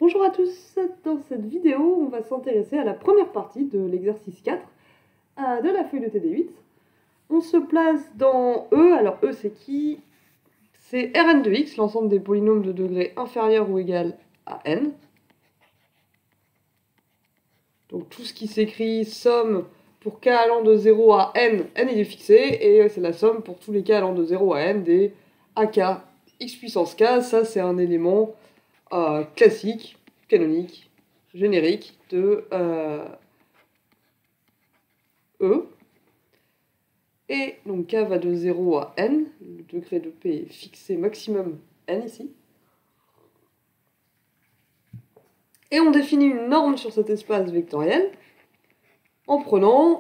Bonjour à tous, dans cette vidéo on va s'intéresser à la première partie de l'exercice 4 de la feuille de TD8. On se place dans E, alors E c'est qui? C'est Rn de x, l'ensemble des polynômes de degré inférieur ou égal à n. Donc tout ce qui s'écrit somme pour k allant de 0 à n, n il est fixé, et c'est la somme pour tous les k allant de 0 à n des ak x puissance k, ça c'est un élément classique, canonique, générique de E. Et donc k va de 0 à n, le degré de p est fixé maximum n ici. Et on définit une norme sur cet espace vectoriel en prenant,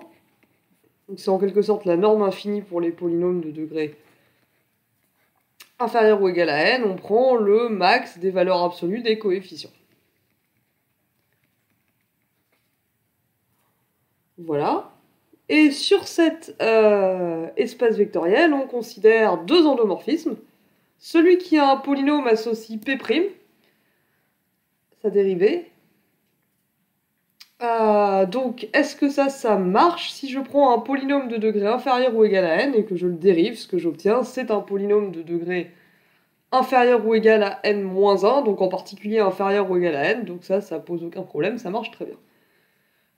c'est en quelque sorte la norme infinie pour les polynômes de degré inférieur ou égal à n, on prend le max des valeurs absolues des coefficients. Voilà. Et sur cet espace vectoriel, on considère deux endomorphismes. Celui qui a un polynôme associe P', sa dérivée. Donc, est-ce que ça marche si je prends un polynôme de degré inférieur ou égal à n et que je le dérive? Ce que j'obtiens, c'est un polynôme de degré inférieur ou égal à n-1, donc en particulier inférieur ou égal à n, donc ça pose aucun problème, ça marche très bien.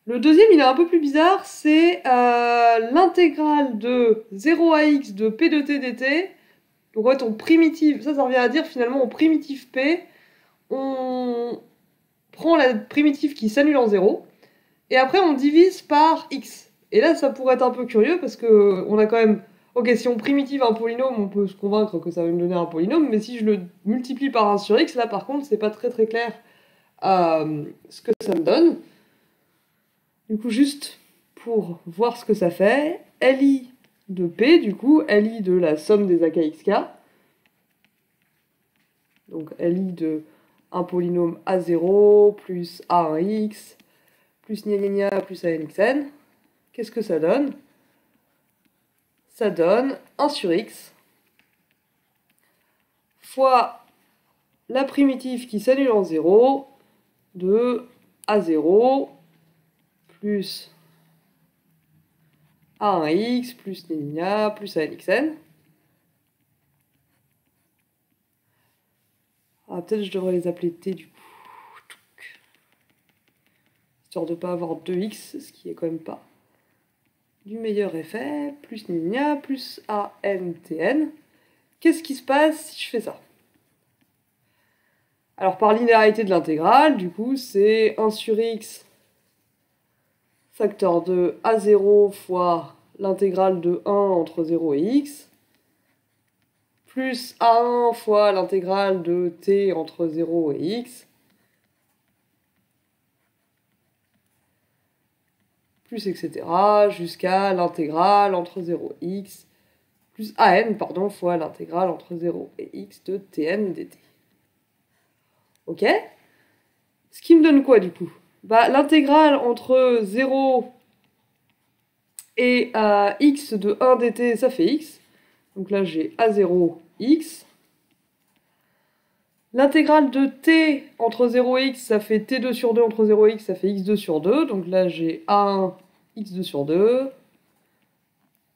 Le deuxième, il est un peu plus bizarre, c'est l'intégrale de 0 à x de p de t dt. Donc en fait, on primitive, ça revient à dire finalement, on primitive p, on prend la primitive qui s'annule en 0, et après on divise par x. Et là, ça pourrait être un peu curieux, parce que on a quand même... Ok, si on primitive un polynôme, on peut se convaincre que ça va me donner un polynôme, mais si je le multiplie par 1 sur x, là par contre, c'est pas très clair ce que ça me donne. Du coup, juste pour voir ce que ça fait, Li de P, du coup, Li de la somme des AKXK, donc Li de un polynôme A0 plus A1x plus gna gna gna plus ANXN, qu'est-ce que ça donne? Ça donne 1 sur x fois la primitive qui s'annule en 0 de A0 plus A1x plus gna plus ANXN. Ah, peut-être je devrais les appeler t du coup. Histoire de ne pas avoir 2x, ce qui est quand même pas du meilleur effet, plus gna plus ANTN. Qu'est-ce qui se passe si je fais ça? Alors par linéarité de l'intégrale, du coup, c'est 1 sur x facteur de A0 fois l'intégrale de 1 entre 0 et x, plus A1 fois l'intégrale de t entre 0 et x, plus etc. jusqu'à l'intégrale entre 0 et x, plus AN, pardon, fois l'intégrale entre 0 et x de Tn dt. Ok? Ce qui me donne quoi du coup? Bah, l'intégrale entre 0 et x de 1 dt, ça fait x. Donc là, j'ai A0 x. L'intégrale de t entre 0 et x, ça fait t2 sur 2 entre 0 et x, ça fait x2 sur 2. Donc là, j'ai A1 x2 sur 2.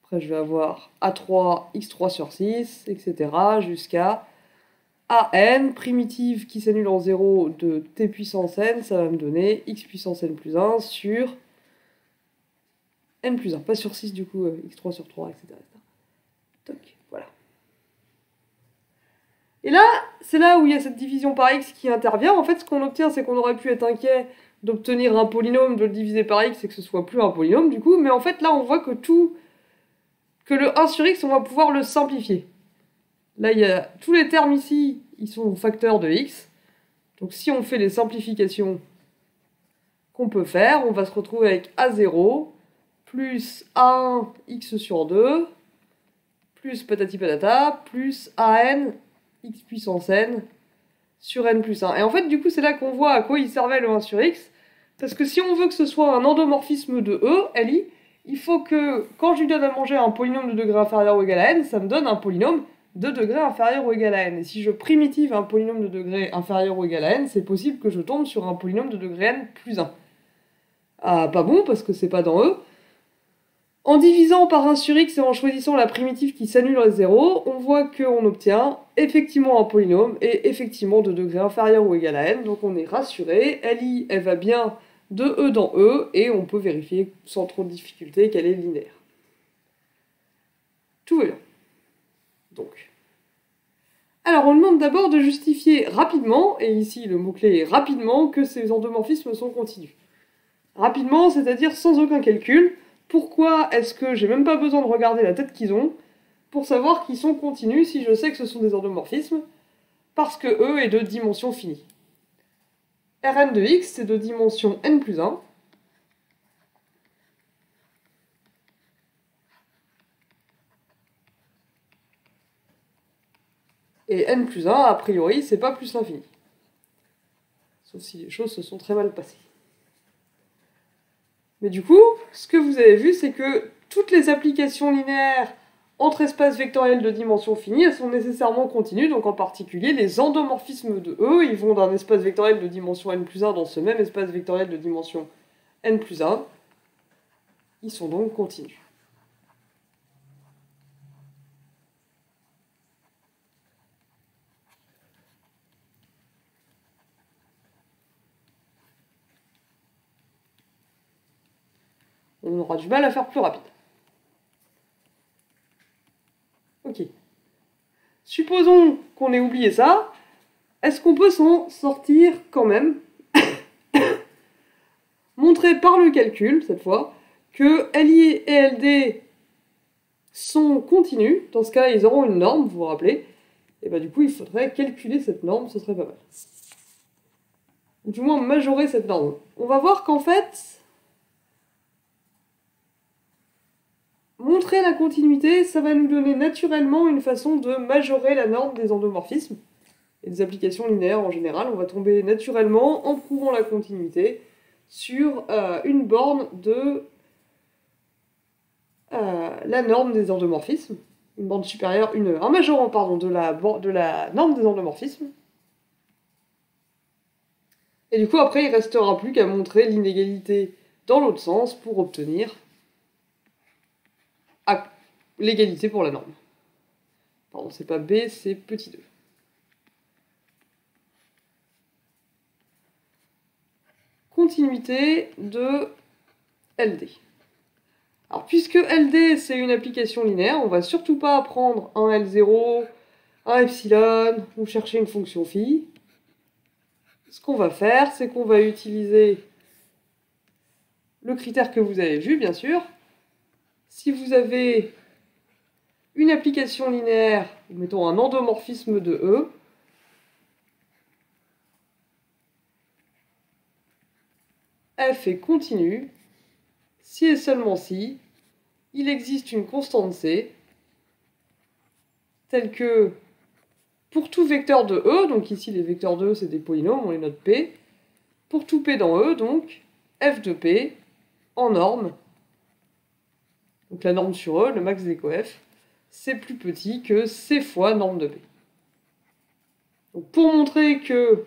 Après, je vais avoir A3 x3 sur 6, etc. jusqu'à AN, primitive qui s'annule en 0 de t puissance n, ça va me donner x puissance n plus 1 sur n plus 1. Pas sur 6 du coup, x3 sur 3, etc. Toc, voilà. Et là, c'est là où il y a cette division par x qui intervient. En fait, ce qu'on obtient, c'est qu'on aurait pu être inquiet d'obtenir un polynôme, de le diviser par x et que ce soit plus un polynôme du coup. Mais en fait, là, on voit que le 1 sur x, on va pouvoir le simplifier. Là, il y a tous les termes ici, ils sont facteurs de x. Donc si on fait les simplifications qu'on peut faire, on va se retrouver avec A0 plus A1 x sur 2 plus patati patata plus AN x puissance n sur n plus 1. Et en fait, du coup, c'est là qu'on voit à quoi il servait le 1 sur x. Parce que si on veut que ce soit un endomorphisme de E, Li, il faut que, quand je lui donne à manger un polynôme de degré inférieur ou égal à n, ça me donne un polynôme de degré inférieur ou égal à n. Et si je primitive un polynôme de degré inférieur ou égal à n, c'est possible que je tombe sur un polynôme de degré n plus 1. Ah, pas bon, parce que c'est pas dans E. En divisant par 1 sur x et en choisissant la primitive qui s'annule à 0, on voit qu'on obtient effectivement un polynôme et effectivement de degré inférieur ou égal à n, donc on est rassuré. Li, elle va bien de E dans E, et on peut vérifier sans trop de difficulté qu'elle est linéaire. Tout va bien. Donc. Alors on demande d'abord de justifier rapidement, et ici le mot-clé est rapidement, que ces endomorphismes sont continus. Rapidement, c'est-à-dire sans aucun calcul. Pourquoi est-ce que j'ai même pas besoin de regarder la tête qu'ils ont pour savoir qu'ils sont continus si je sais que ce sont des endomorphismes? Parce que E est de dimension finie. Rn de x, c'est de dimension n plus 1. Et n plus 1, a priori, c'est pas plus l'infini. Sauf si les choses se sont très mal passées. Mais du coup, ce que vous avez vu, c'est que toutes les applications linéaires entre espaces vectoriels de dimension finie, elles sont nécessairement continues, donc en particulier les endomorphismes de E, ils vont d'un espace vectoriel de dimension n plus 1 dans ce même espace vectoriel de dimension n plus 1. Ils sont donc continus. On aura du mal à faire plus rapide. Ok. Supposons qu'on ait oublié ça. Est-ce qu'on peut s'en sortir quand même? Montrer par le calcul, cette fois, que Li et Ld sont continus. Dans ce cas, ils auront une norme, vous vous rappelez. Et bah du coup, il faudrait calculer cette norme, ce serait pas mal. Ou du moins majorer cette norme. On va voir qu'en fait, montrer la continuité, ça va nous donner naturellement une façon de majorer la norme des endomorphismes et des applications linéaires en général. On va tomber naturellement, en prouvant la continuité, sur une borne de la norme des endomorphismes, une borne supérieure, un majorant pardon, de la norme des endomorphismes. Et du coup, après, il ne restera plus qu'à montrer l'inégalité dans l'autre sens pour obtenir l'égalité pour la norme. Pardon, c'est pas B, c'est petit 2. Continuité de LD. Alors, puisque LD, c'est une application linéaire, on va surtout pas prendre un L0, un epsilon, ou chercher une fonction phi. Ce qu'on va faire, c'est qu'on va utiliser le critère que vous avez vu, bien sûr. Si vous avez une application linéaire, mettons un endomorphisme de E, f est continu si et seulement si il existe une constante c telle que pour tout vecteur de E, donc ici les vecteurs de E c'est des polynômes, on les note P, pour tout P dans E, donc f de P en norme, donc la norme sur E, le max des coef, c'est plus petit que C fois norme de P. Donc pour montrer que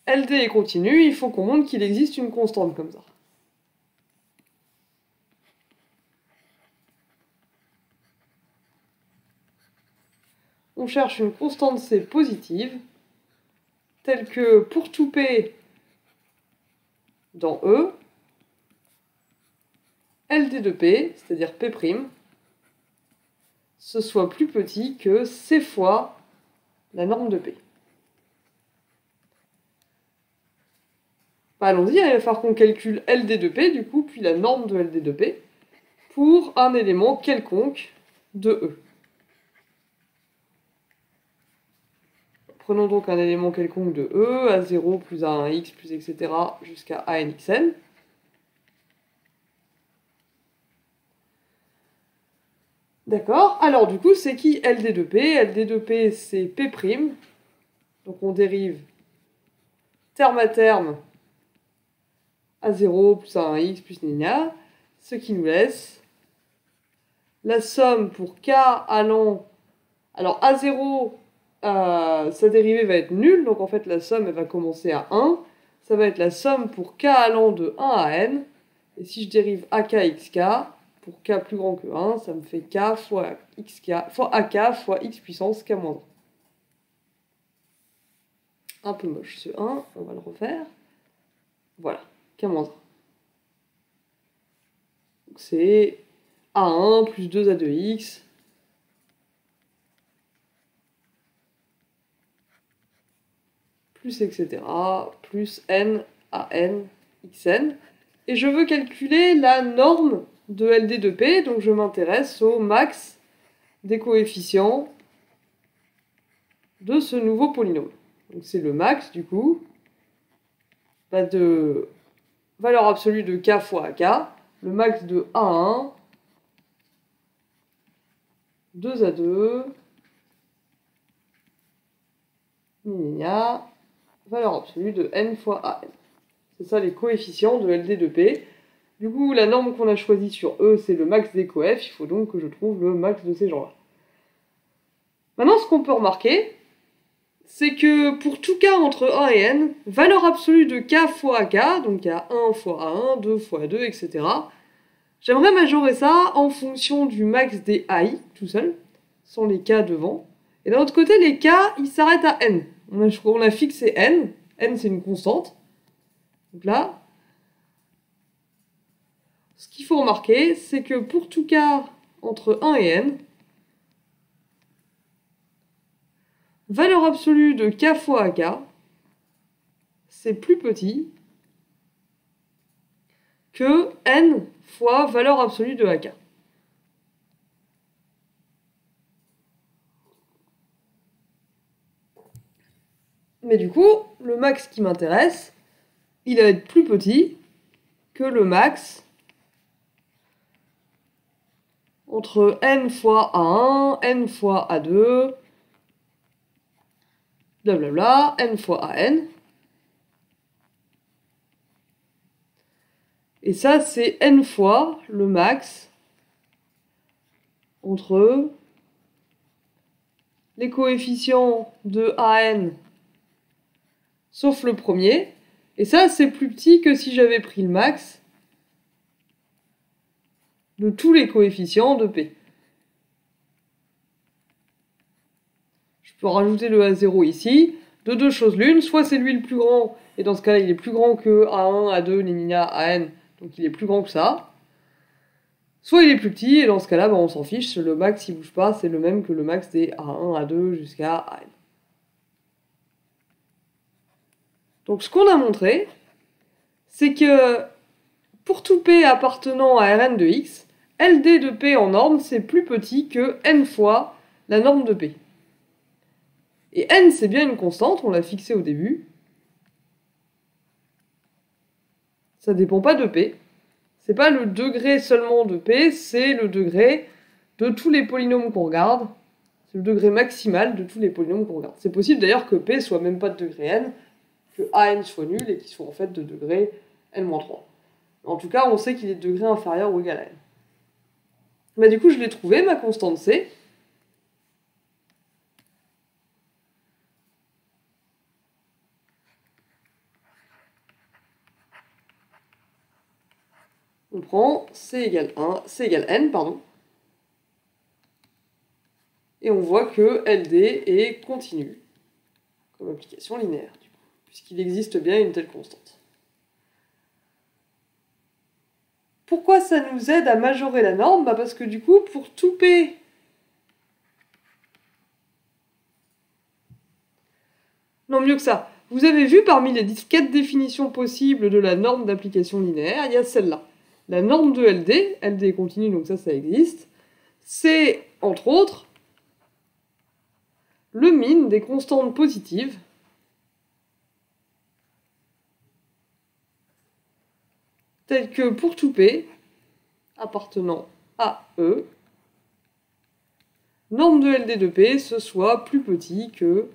LD est continu, il faut qu'on montre qu'il existe une constante comme ça. On cherche une constante C positive, telle que pour tout P dans E, LD de P, c'est-à-dire P', ce soit plus petit que C fois la norme de P. Bah, allons-y, il va falloir qu'on calcule LD de P, du coup, puis la norme de LD de P, pour un élément quelconque de E. Prenons donc un élément quelconque de E, A0 plus A1x plus etc. jusqu'à ANXN. D'accord, alors du coup, c'est qui LD de P? LD de P, c'est P'. Donc on dérive terme à terme A0 plus A1x plus gna, ce qui nous laisse la somme pour K allant Alors A0, sa dérivée va être nulle, donc en fait la somme elle va commencer à 1. Ça va être la somme pour k allant de 1 à n. Et si je dérive ak xk, pour k plus grand que 1, ça me fait k fois xk fois ak fois x puissance k moins 1. Un peu moche ce 1, on va le refaire. Voilà, k moins 1. Donc c'est a1 plus 2a2x plus etc. plus n à n xn. Et je veux calculer la norme de LD de P, donc je m'intéresse au max des coefficients de ce nouveau polynôme. Donc c'est le max, du coup, de valeur absolue de k fois ak, le max de A1, 2A2, valeur absolue de n fois an. C'est ça les coefficients de LD de P. Du coup, la norme qu'on a choisie sur E, c'est le max des coefs. Il faut donc que je trouve le max de ces gens-là. Maintenant, ce qu'on peut remarquer, c'est que pour tout k entre 1 et n, valeur absolue de k fois ak, donc il y a 1 fois a1, 2 fois a2, etc. J'aimerais majorer ça en fonction du max des i, tout seul, sans les k devant. Et d'un autre côté, les k, ils s'arrêtent à n. On a fixé n. N, c'est une constante. Donc là, ce qu'il faut remarquer, c'est que pour tout k entre 1 et n, valeur absolue de k fois ak, c'est plus petit que n fois valeur absolue de ak. Mais du coup, le max qui m'intéresse, il va être plus petit que le max entre n fois a1, n fois a2, blablabla, n fois an. Et ça, c'est n fois le max entre les coefficients de an, sauf le premier. Et ça, c'est plus petit que si j'avais pris le max de tous les coefficients de P. Je peux rajouter le A0 ici. De deux choses l'une, soit c'est lui le plus grand, et dans ce cas-là, il est plus grand que A1, A2, AN, donc il est plus grand que ça. Soit il est plus petit, et dans ce cas-là, on s'en fiche, le max, il bouge pas, c'est le même que le max des A1, A2 jusqu'à AN. Donc ce qu'on a montré, c'est que pour tout P appartenant à Rn de x, LD de P en norme, c'est plus petit que n fois la norme de P. Et n, c'est bien une constante, on l'a fixée au début. Ça dépend pas de P. C'est pas le degré seulement de P, c'est le degré de tous les polynômes qu'on regarde. C'est le degré maximal de tous les polynômes qu'on regarde. C'est possible d'ailleurs que P soit même pas de degré n, que an soit nul et qu'il soit en fait de degré n-3. En tout cas, on sait qu'il est de degré inférieur ou égal à n. Bah, du coup, je l'ai trouvé, ma constante C. On prend C égale n, pardon. Et on voit que LD est continu, comme application linéaire, du coup, puisqu'il existe bien une telle constante. Pourquoi ça nous aide à majorer la norme? Parce que du coup, pour tout P, non, mieux que ça. Vous avez vu parmi les 4 définitions possibles de la norme d'application linéaire, il y a celle-là. La norme de LD, LD est continue, donc ça existe, c'est, entre autres, le min des constantes positives telles que pour tout P appartenant à E, norme de LD de P, ce soit plus petit que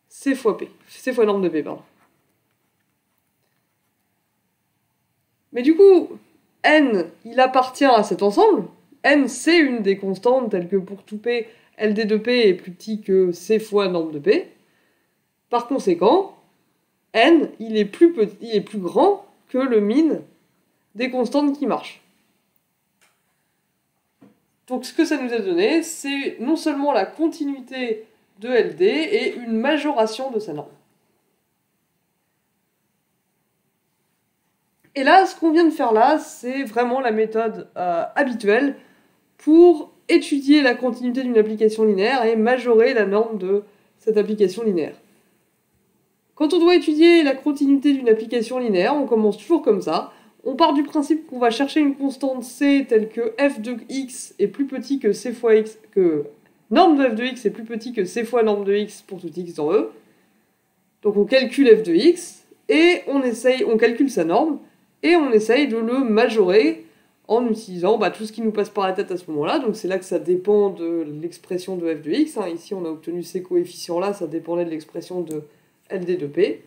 C fois P, C fois norme de P, pardon. Mais du coup, n, il appartient à cet ensemble. n c'est une des constantes telles que pour tout p, LD de p est plus petit que c fois norme de p. Par conséquent, n il est plus grand que le min des constantes qui marchent. Donc ce que ça nous a donné, c'est non seulement la continuité de LD et une majoration de sa norme. Et là, ce qu'on vient de faire là, c'est vraiment la méthode habituelle pour étudier la continuité d'une application linéaire et majorer la norme de cette application linéaire. Quand on doit étudier la continuité d'une application linéaire, on commence toujours comme ça. On part du principe qu'on va chercher une constante c telle que f de x est plus petit que c fois x, que norme de f de x est plus petit que c fois norme de x pour tout x dans E. Donc on calcule f de x et on calcule sa norme et on essaye de le majorer en utilisant tout ce qui nous passe par la tête à ce moment-là. Donc c'est là que ça dépend de l'expression de f de x. Ici on a obtenu ces coefficients-là, ça dépendait de l'expression de LD de P.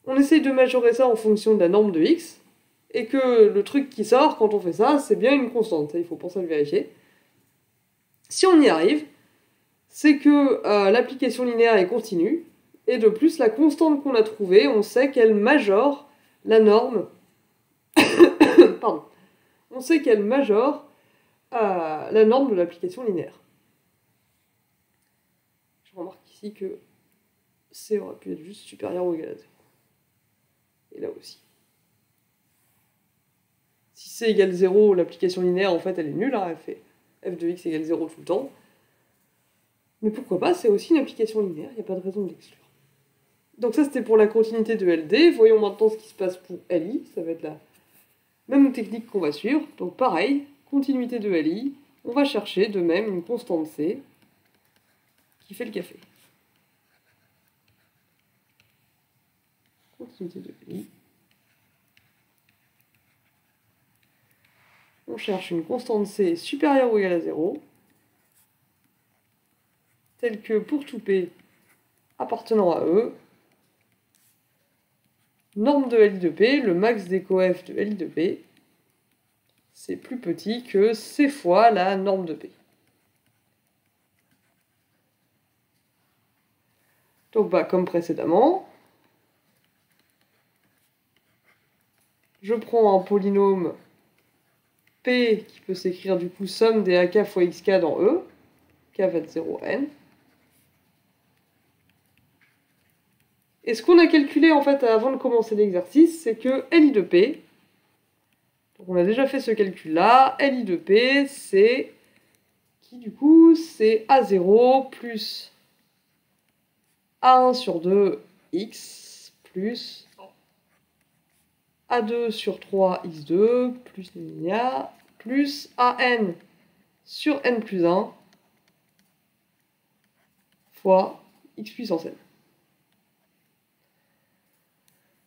On essaye de majorer ça en fonction de la norme de x, et que le truc qui sort quand on fait ça, c'est bien une constante. Il faut penser à le vérifier. Si on y arrive, c'est que l'application linéaire est continue, et de plus, la constante qu'on a trouvée, on sait qu'elle majore la norme... Pardon. On sait qu'elle majore la norme de l'application linéaire. Je remarque ici que C aurait pu être juste supérieur ou égal à 0. Et là aussi. Si C égale 0, l'application linéaire, en fait, elle est nulle. Elle fait f de x égale 0 tout le temps. Mais pourquoi pas, c'est aussi une application linéaire, il n'y a pas de raison de l'exclure. Donc ça, c'était pour la continuité de LD. Voyons maintenant ce qui se passe pour LI. Ça va être la même technique qu'on va suivre. Donc pareil, continuité de LI. On va chercher de même une constante C qui fait le café. Continuité de LI. On cherche une constante C supérieure ou égale à 0, telle que pour tout P appartenant à E, norme de LI de P, le max des coef de LI de P, c'est plus petit que C fois la norme de P. Donc comme précédemment, je prends un polynôme P qui peut s'écrire du coup somme des AK fois XK dans E, K va être 0n. Et ce qu'on a calculé en fait avant de commencer l'exercice, c'est que LI de P, donc on a déjà fait ce calcul-là, LI de P, c'est qui du coup c'est A0 plus A1 sur 2 x plus A2 sur 3 x2 plus plus AN sur n plus 1 fois x puissance n.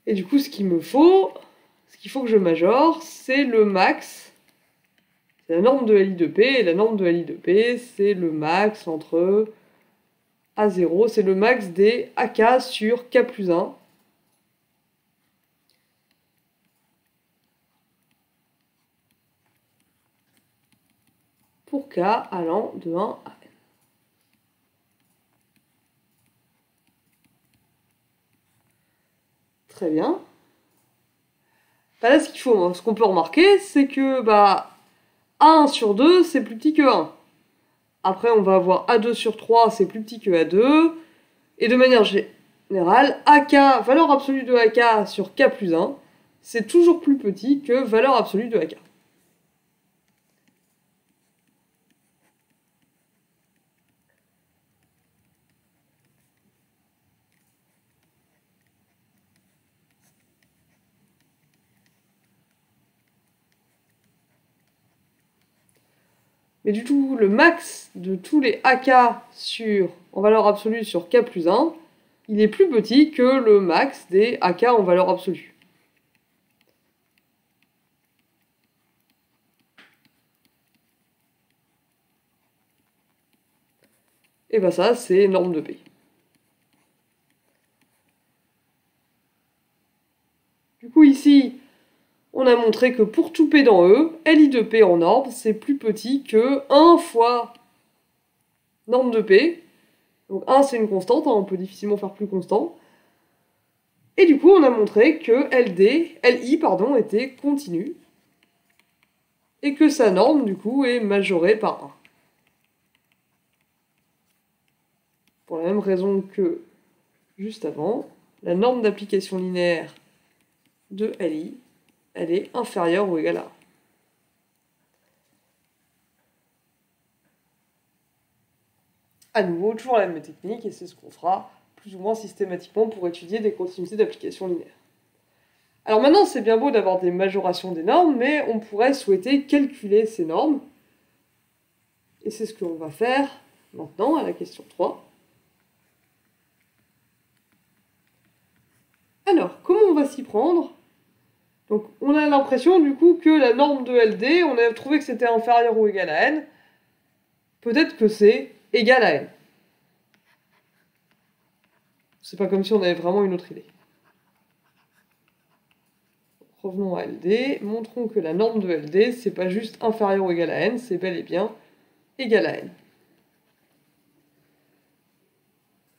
Et du coup, ce qu'il faut que je majore, c'est le max. C'est la norme de LI de P, et la norme de LI de P, c'est le max entre A0, c'est le max des AK sur K plus 1. Pour K allant de 1 à n. Très bien. Là, ce qu'on peut remarquer, c'est que A1 sur 2, c'est plus petit que 1. Après, on va avoir A2 sur 3, c'est plus petit que A2. Et de manière générale, AK, valeur absolue de AK sur K plus 1, c'est toujours plus petit que valeur absolue de AK. Mais du tout, le max de tous les AK en valeur absolue sur K plus 1, il est plus petit que le max des AK en valeur absolue. Et ça, c'est norme de P. Du coup, ici, on a montré que pour tout P dans E, LI de P en norme, c'est plus petit que 1 fois norme de P. Donc 1, c'est une constante, hein, on peut difficilement faire plus constant. Et du coup, on a montré que LI était continu, et que sa norme, du coup, est majorée par 1. Pour la même raison que juste avant, la norme d'application linéaire de LI, elle est inférieure ou égale à 1. À nouveau, toujours la même technique, et c'est ce qu'on fera plus ou moins systématiquement pour étudier des continuités d'application linéaire. Alors maintenant, c'est bien beau d'avoir des majorations des normes, mais on pourrait souhaiter calculer ces normes. Et c'est ce que l'on va faire maintenant à la question 3. Alors, comment on va s'y prendre? Donc, on a l'impression du coup que la norme de LD, on a trouvé que c'était inférieur ou égal à n. Peut-être que c'est égal à n. C'est pas comme si on avait vraiment une autre idée. Revenons à LD, montrons que la norme de LD, c'est pas juste inférieur ou égal à n, c'est bel et bien égal à n.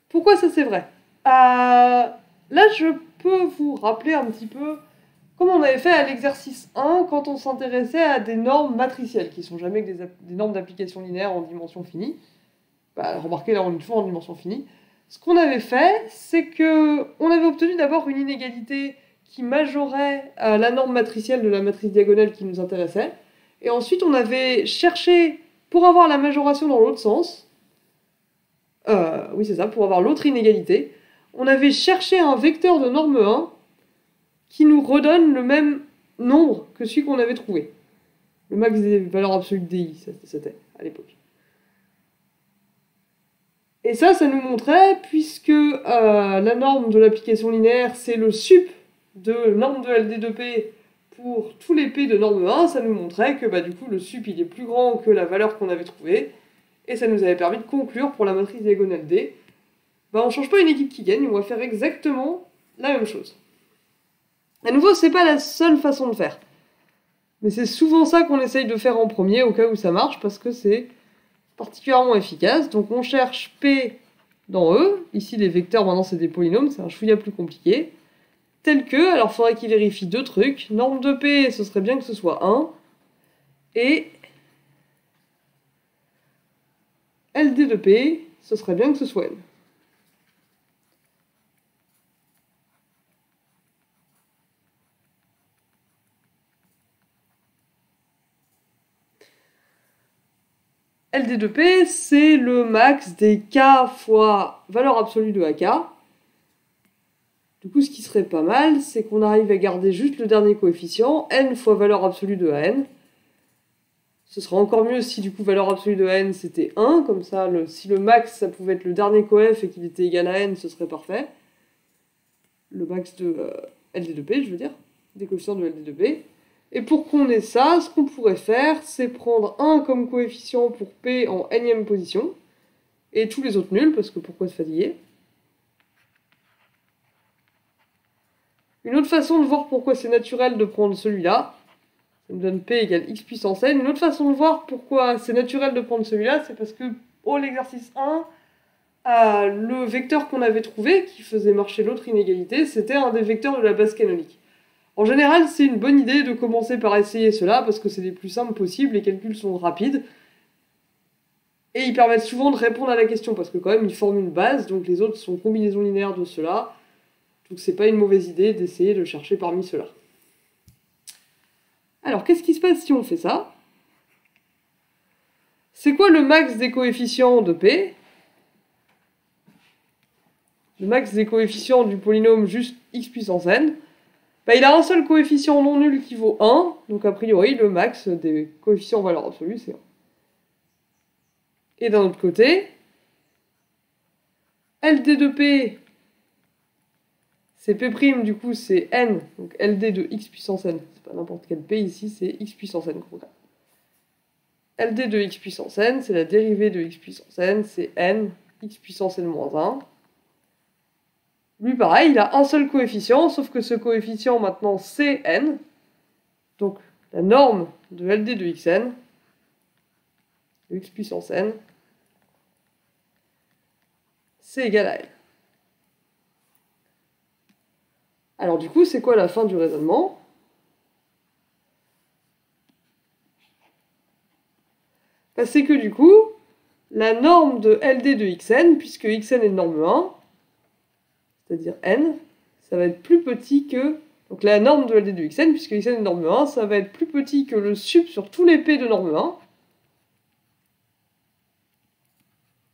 Pourquoi ça c'est vrai? Là, je peux vous rappeler un petit peu comme on avait fait à l'exercice 1 quand on s'intéressait à des normes matricielles, qui sont jamais que des normes d'application linéaire en dimension finie. Remarquez, là on est toujours en dimension finie. Ce qu'on avait fait, c'est que on avait obtenu d'abord une inégalité qui majorait la norme matricielle de la matrice diagonale qui nous intéressait. Et ensuite, on avait cherché, pour avoir la majoration dans l'autre sens, oui c'est ça, pour avoir l'autre inégalité, on avait cherché un vecteur de norme 1 qui nous redonne le même nombre que celui qu'on avait trouvé. Le max des valeurs absolues de DI, c'était à l'époque. Et ça nous montrait, puisque la norme de l'application linéaire, c'est le sup de norme de LD de P pour tous les P de norme 1, ça nous montrait que du coup le sup il est plus grand que la valeur qu'on avait trouvée, et ça nous avait permis de conclure pour la matrice diagonale D, on ne change pas une équipe qui gagne, on va faire exactement la même chose. À nouveau, c'est pas la seule façon de faire. Mais c'est souvent ça qu'on essaye de faire en premier, au cas où ça marche, parce que c'est particulièrement efficace. Donc on cherche P dans E. Ici, les vecteurs, maintenant, c'est des polynômes, c'est un chouïa plus compliqué. Tel que, alors il faudrait qu'il vérifie deux trucs. Norme de P, ce serait bien que ce soit 1. Et LD de P, ce serait bien que ce soit N. LD de P, c'est le max des K fois valeur absolue de AK. Du coup, ce qui serait pas mal, c'est qu'on arrive à garder juste le dernier coefficient, n fois valeur absolue de AN. Ce serait encore mieux si du coup valeur absolue de AN c'était 1, comme ça, si le max ça pouvait être le dernier coef et qu'il était égal à n, ce serait parfait. Le max de LD de P, je veux dire, des coefficients de LD de P. Et pour qu'on ait ça, ce qu'on pourrait faire, c'est prendre 1 comme coefficient pour P en nème position, et tous les autres nuls, parce que pourquoi se fatiguer? Une autre façon de voir pourquoi c'est naturel de prendre celui-là, ça me donne P égale x puissance n. Une autre façon de voir pourquoi c'est naturel de prendre celui-là, c'est parce que pour l'exercice 1, le vecteur qu'on avait trouvé, qui faisait marcher l'autre inégalité, c'était un des vecteurs de la base canonique. En général, c'est une bonne idée de commencer par essayer cela, parce que c'est les plus simples possibles, les calculs sont rapides, et ils permettent souvent de répondre à la question, parce que quand même, ils forment une base, donc les autres sont combinaisons linéaires de cela, donc c'est pas une mauvaise idée d'essayer de chercher parmi ceux-là. Alors, qu'est-ce qui se passe si on fait ça? C'est quoi le max des coefficients de P? Le max des coefficients du polynôme juste x puissance n. Il a un seul coefficient non nul qui vaut 1, donc a priori, le max des coefficients en valeur absolue, c'est 1. Et d'un autre côté, LD de P, c'est P', du coup, c'est n, donc LD de x puissance n. C'est pas n'importe quel P ici, c'est x puissance n. LD de x puissance n, c'est la dérivée de x puissance n, c'est n, x puissance n moins 1. Lui, pareil, il a un seul coefficient, sauf que ce coefficient, maintenant, c'est n. Donc, la norme de LD de xn, de x puissance n, c'est égal à n. Alors du coup, c'est quoi la fin du raisonnement? Bah, c'est que du coup, la norme de LD de xn, puisque xn est de norme 1, c'est-à-dire n, ça va être plus petit que... Donc la norme de LD de xn, puisque xn est de norme 1, ça va être plus petit que le sup sur tous les p de norme 1,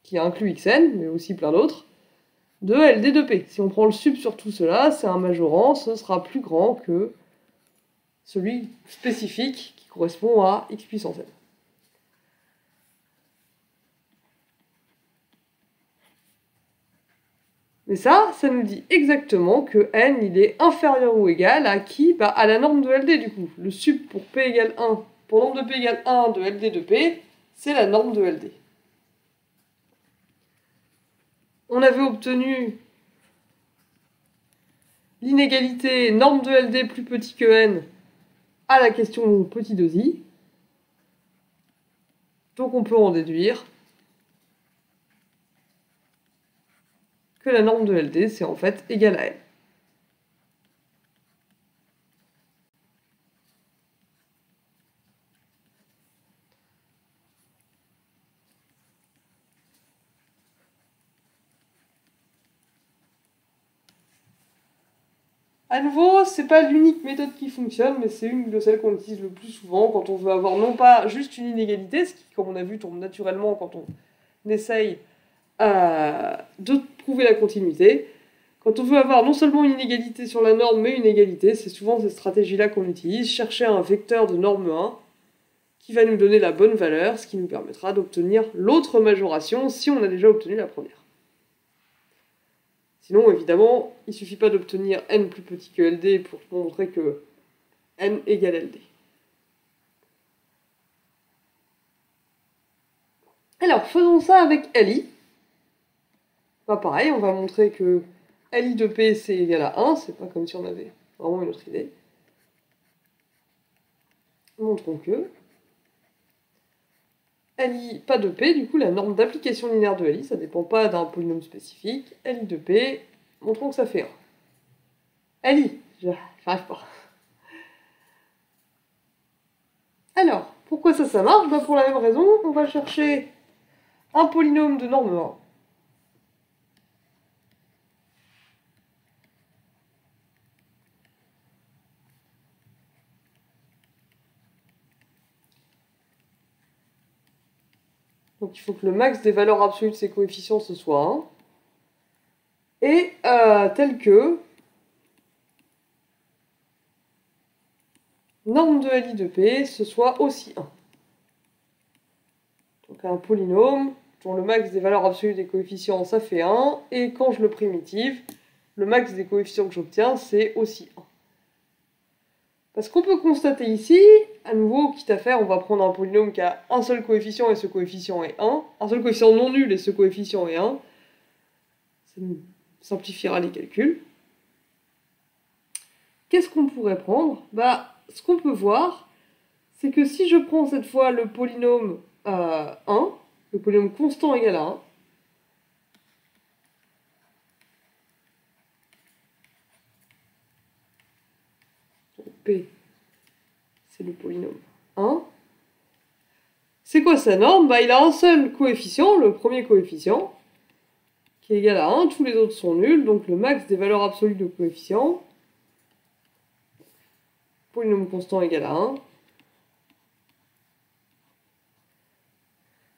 qui inclut xn, mais aussi plein d'autres, de LD de p. Si on prend le sup sur tout cela, c'est un majorant, ce sera plus grand que celui spécifique qui correspond à x puissance n. Mais ça nous dit exactement que n, il est inférieur ou égal à qui? Bah, à la norme de LD, du coup. Le sup pour p égale 1, pour nombre de p égale 1 de LD de p, c'est la norme de LD. On avait obtenu l'inégalité norme de LD plus petit que n à la question petit 2i. Donc on peut en déduire que la norme de LD, c'est en fait égal à n. À nouveau, c'est pas l'unique méthode qui fonctionne, mais c'est une de celles qu'on utilise le plus souvent quand on veut avoir non pas juste une inégalité, ce qui, comme on a vu, tombe naturellement quand on essaye de prouver la continuité. Quand on veut avoir non seulement une inégalité sur la norme, mais une égalité, c'est souvent cette stratégie-là qu'on utilise, chercher un vecteur de norme 1 qui va nous donner la bonne valeur, ce qui nous permettra d'obtenir l'autre majoration si on a déjà obtenu la première. Sinon, évidemment, il ne suffit pas d'obtenir n plus petit que LD pour montrer que n égale LD. Alors, faisons ça avec LI. Bah, pareil, on va montrer que LI de P, c'est égal à 1. C'est pas comme si on avait vraiment une autre idée. Montrons que LI, pas de P, du coup, la norme d'application linéaire de LI, ça ne dépend pas d'un polynôme spécifique. LI de P, montrons que ça fait 1. LI, j'arrive pas. Alors, pourquoi ça marche? Bah, pour la même raison, on va chercher un polynôme de norme 1. Donc il faut que le max des valeurs absolues de ces coefficients ce soit 1. Et tel que norme de LI de P, ce soit aussi 1. Donc un polynôme dont le max des valeurs absolues des coefficients, ça fait 1. Et quand je le primitive, le max des coefficients que j'obtiens, c'est aussi 1. Parce qu'on peut constater ici, à nouveau, quitte à faire, on va prendre un polynôme qui a un seul coefficient et ce coefficient est 1. Un seul coefficient non nul et ce coefficient est 1. Ça nous simplifiera les calculs. Qu'est-ce qu'on pourrait prendre? Bah, ce qu'on peut voir, c'est que si je prends cette fois le polynôme 1, le polynôme constant égal à 1, P, c'est le polynôme 1. C'est quoi sa norme? Bah, il a un seul coefficient, le premier coefficient, qui est égal à 1. Tous les autres sont nuls, donc le max des valeurs absolues de coefficient, polynôme constant égal à 1.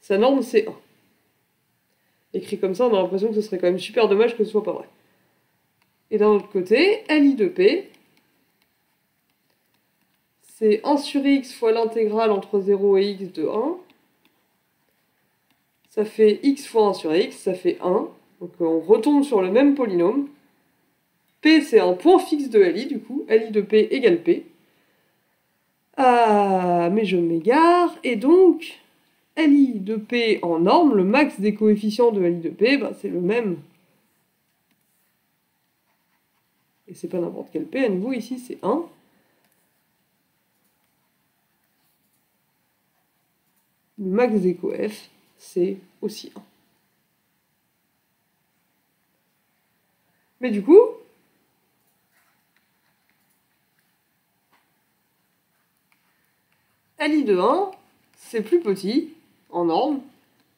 Sa norme, c'est 1. Écrit comme ça, on a l'impression que ce serait quand même super dommage que ce soit pas vrai. Et d'un autre côté, LI de P, c'est 1 sur x fois l'intégrale entre 0 et x de 1. Ça fait x fois 1 sur x, ça fait 1. Donc on retombe sur le même polynôme. P, c'est un point fixe de LI, du coup. LI de P égale P. Mais je m'égare. Et donc, LI de P en norme, le max des coefficients de LI de P, bah, c'est le même. Et c'est pas n'importe quel P, à nouveau, ici, c'est 1. max des coef, c'est aussi 1. Mais du coup, LI de 1, c'est plus petit, en norme,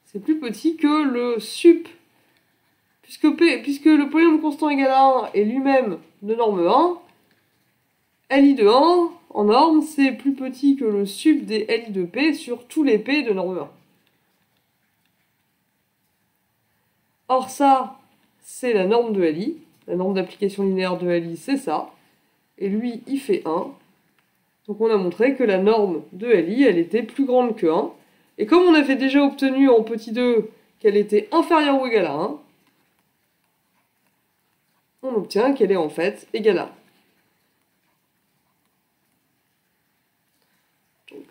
c'est plus petit que le sup. Puisque le polynôme constant égal à 1 est lui-même de norme 1, LI de 1, en norme, c'est plus petit que le sup des LI de P sur tous les P de norme 1. Or ça, c'est la norme de LI. La norme d'application linéaire de LI, c'est ça. Et lui, il fait 1. Donc on a montré que la norme de LI, elle était plus grande que 1. Et comme on avait déjà obtenu en petit 2 qu'elle était inférieure ou égale à 1, on obtient qu'elle est en fait égale à 1. Donc,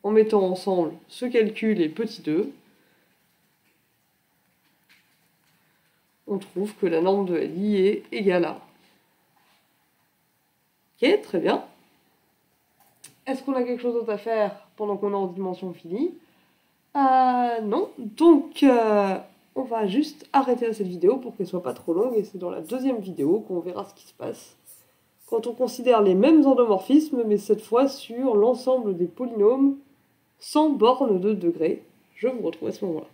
en mettant ensemble ce calcul et petit 2, on trouve que la norme de LI est égale à 1. Ok, très bien. Est-ce qu'on a quelque chose d'autre à faire pendant qu'on est en dimension finie? Non. Donc, on va juste arrêter à cette vidéo pour qu'elle soit pas trop longue, et c'est dans la deuxième vidéo qu'on verra ce qui se passe quand on considère les mêmes endomorphismes, mais cette fois sur l'ensemble des polynômes sans borne de degrés. Je vous retrouve à ce moment-là.